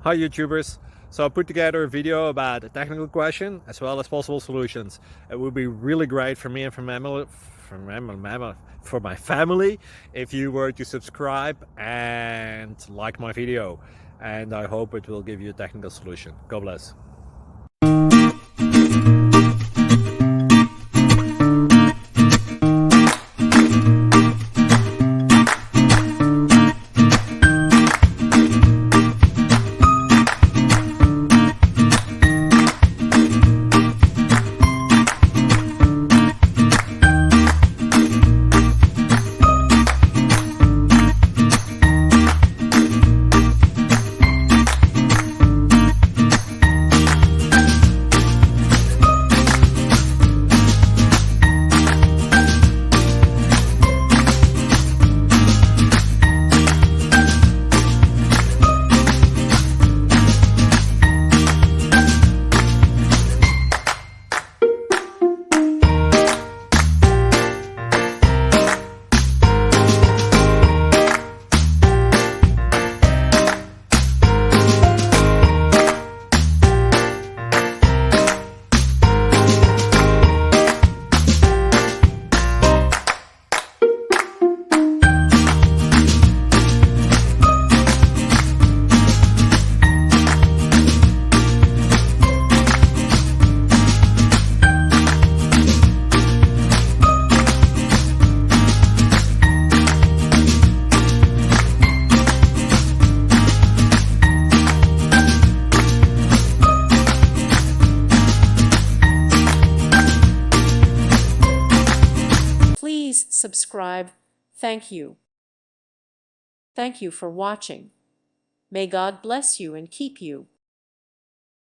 Hi YouTubers! So I put together a video about a technical question as well as possible solutions. It would be really great for me and for my family if you were to subscribe and like my video, and I hope it will give you a technical solution. God bless. Please subscribe. Thank you. Thank you for watching. May God bless you and keep you.